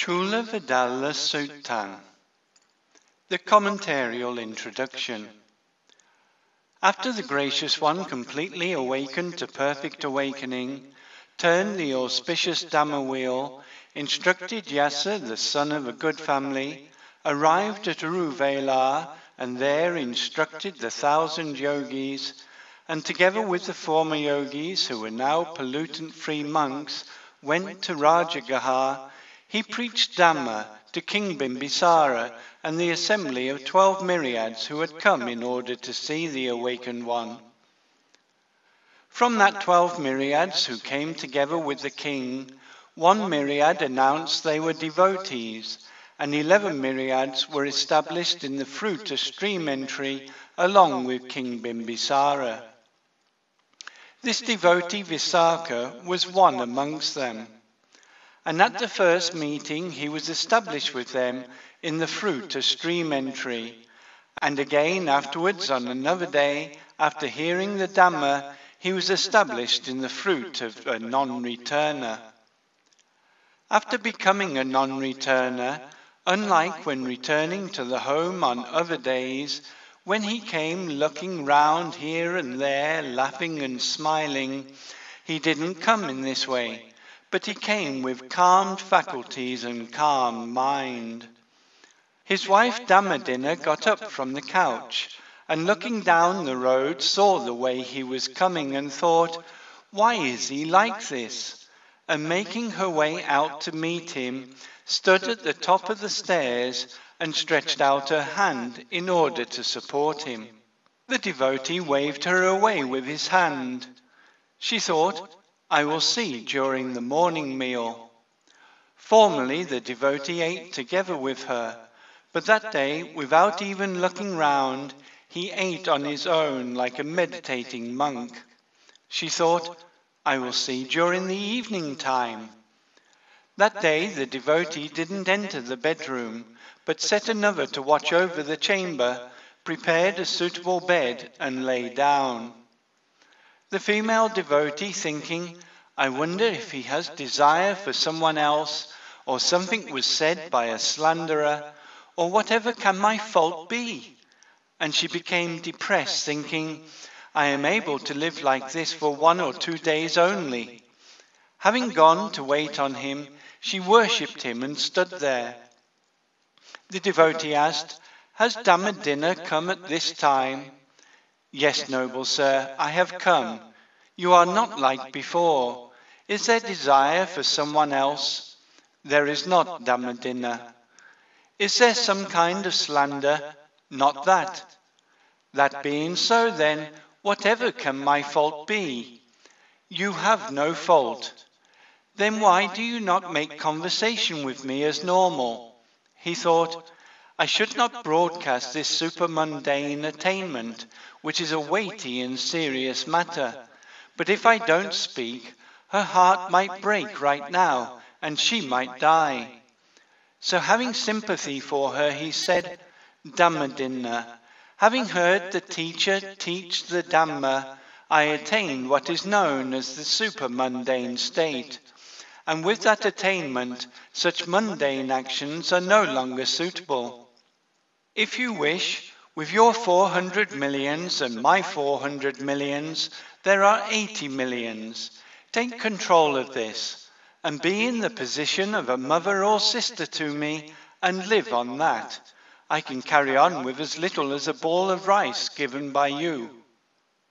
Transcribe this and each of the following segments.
Chula Vidala Suttan. The commentarial introduction. After the Gracious One completely awakened to perfect awakening, turned the auspicious Dhamma wheel, instructed Yasa, the son of a good family, arrived at Uruvela, and there instructed the 1,000 yogis, and together with the former yogis, who were now pollutant-free monks, went to Rajagaha. He preached Dhamma to King Bimbisara and the assembly of 12 myriads who had come in order to see the awakened one. From that 12 myriads who came together with the king, 1 myriad announced they were devotees, and 11 myriads were established in the fruit of stream entry along with King Bimbisara. This devotee Visakha was one amongst them. And at the first meeting he was established with them in the fruit of stream entry. And again afterwards, on another day, after hearing the Dhamma, he was established in the fruit of a non-returner. After becoming a non-returner, unlike when returning to the home on other days, when he came looking round here and there, laughing and smiling, he didn't come in this way, but he came with calmed faculties and calm mind. His wife Dhammadinna got up from the couch, and looking down the road saw the way he was coming and thought, "Why is he like this?" And making her way out to meet him, stood at the top of the stairs and stretched out her hand in order to support him. The devotee waved her away with his hand. She thought, "I will see during the morning meal." Formerly the devotee ate together with her, but that day, without even looking round, he ate on his own like a meditating monk. She thought, "I will see during the evening time." That day the devotee didn't enter the bedroom, but set another to watch over the chamber, prepared a suitable bed, and lay down. The female devotee, thinking, "I wonder if he has desire for someone else, or something was said by a slanderer, or whatever can my fault be?" And she became depressed, thinking, "I am able to live like this for 1 or 2 days only." Having gone to wait on him, she worshipped him and stood there. The devotee asked, "Has Dhammadinna come at this time?" "Yes, noble sir, I have come. You are not like before. Is there desire for someone else?" "There is not, Dhammadinna." "Is there some kind of slander?" "Not that." "That being so, then, whatever can my fault be?" "You have no fault." "Then why do you not make conversation with me as normal?" He thought, "I should not broadcast this super-mundane attainment, which is a weighty and serious matter. But if I don't speak, her heart might break right now, and she might die." So having sympathy for her, he said, "Dhammadinna, having heard the teacher teach the Dhamma, I attained what is known as the super-mundane state. And with that attainment, such mundane actions are no longer suitable. If you wish, with your 400 millions and my 400 millions, there are 80 millions. Take control of this, and be in the position of a mother or sister to me, and live on that. I can carry on with as little as a ball of rice given by you.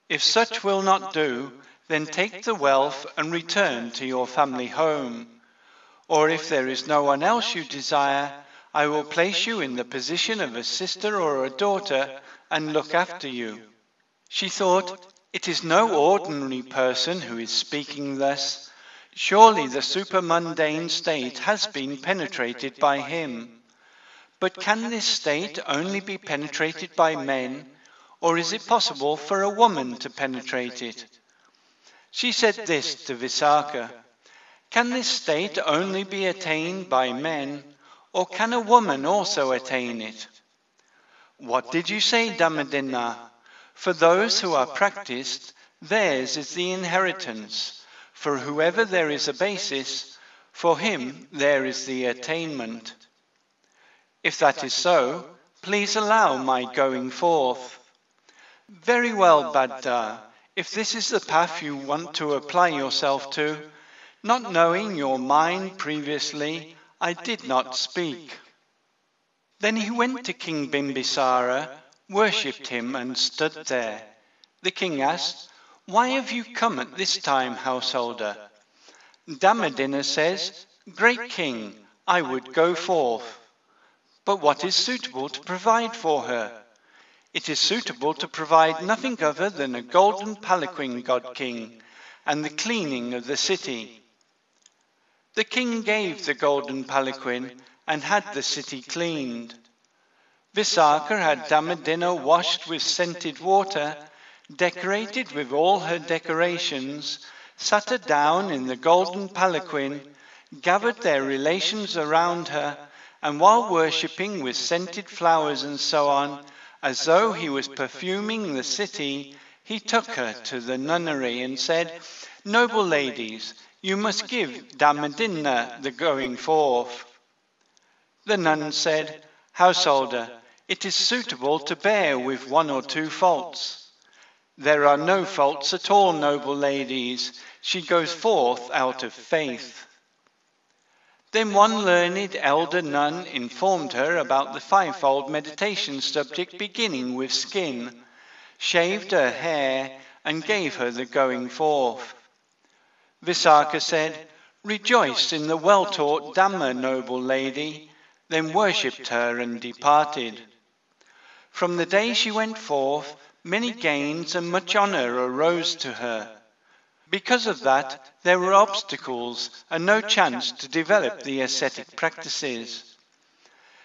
If such will not do, then take the wealth and return to your family home. Or if there is no one else you desire, I will place you in the position of a sister or a daughter and look after you." She thought, "It is no ordinary person who is speaking thus. Surely the super-mundane state has been penetrated by him. But can this state only be penetrated by men, or is it possible for a woman to penetrate it?" She said this to Visakha, "Can this state only be attained by men, or can a woman also attain it?" "What did you say, Dhammadinna? For those who are practiced, theirs is the inheritance. For whoever there is a basis, For him there is the attainment. If that is so, please allow my going forth. Very well, Bhaddha, if this is the path you want to apply yourself to, not knowing your mind previously, I did not speak. Then he went to King Bimbisara, worshipped him and stood there. The king asked, "Why have you come at this time, householder?" Dhammadinna says, "Great king, I would go forth. But what is suitable to provide for her?" "It is suitable to provide nothing other than a golden palanquin, God King, and the cleaning of the city." The king gave the golden palanquin and had the city cleaned. Visakha had Dhammadinna washed with scented water, decorated with all her decorations, sat her down in the golden palanquin, gathered their relations around her, and while worshipping with scented flowers and so on, as though he was perfuming the city, he took her to the nunnery and said, "Noble ladies, you must give Dhammadinna the going forth." The nuns said, "Householder, it is suitable to bear with one or two faults." "There are no faults at all, noble ladies. She goes forth out of faith." Then one learned elder nun informed her about the fivefold meditation subject beginning with skin, shaved her hair, and gave her the going forth. Visakha said, "Rejoice in the well-taught Dhamma, noble lady," then worshipped her and departed. From the day she went forth, many gains and much honour arose to her. Because of that, there were obstacles and no chance to develop the ascetic practices.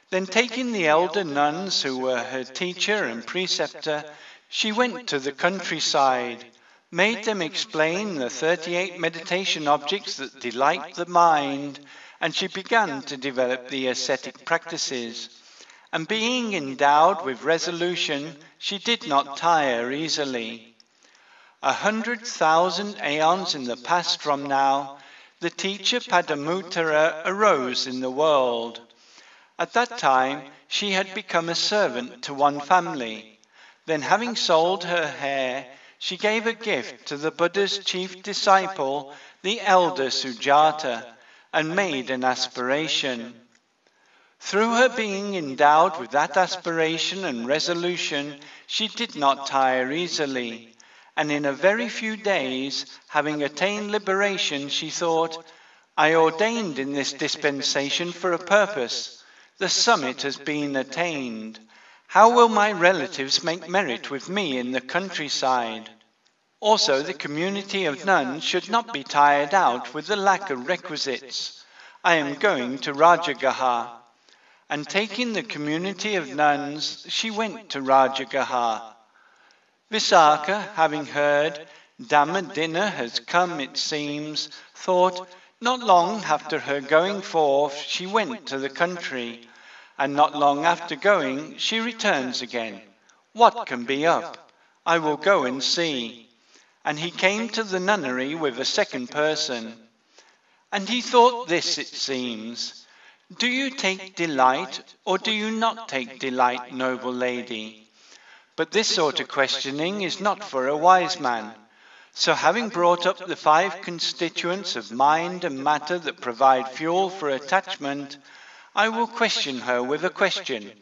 Then taking the elder nuns who were her teacher and preceptor, she went to the countryside, made them explain the 38 meditation objects that delight the mind, and she began to develop the ascetic practices. And being endowed with resolution, she did not tire easily. 100,000 aeons in the past from now, the teacher Padamutara arose in the world. At that time, she had become a servant to one family. Then, having sold her hair, she gave a gift to the Buddha's chief disciple, the elder Sujata, and made an aspiration. Through her being endowed with that aspiration and resolution, she did not tire easily. And in a very few days, having attained liberation, she thought, "I ordained in this dispensation for a purpose. The summit has been attained. How will my relatives make merit with me in the countryside?" Also, the community of nuns should not be tired out with the lack of requisites. "I am going to Rajagaha." And taking the community of nuns, she went to Rajagaha. Visakha, having heard, Dhammadinna has come, it seems, thought, not long after her going forth, she went to the country, and not long after going, she returns again. What can be up? I will go and see. And he came to the nunnery with a second person. And he thought this, it seems, "Do you take delight, or do you not take delight, noble lady?" But this sort of questioning is not for a wise man. So having brought up the 5 constituents of mind and matter that provide fuel for attachment, I will question her with a question.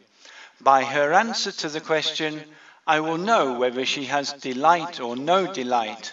By her answer to the question, I will know whether she has delight or no delight.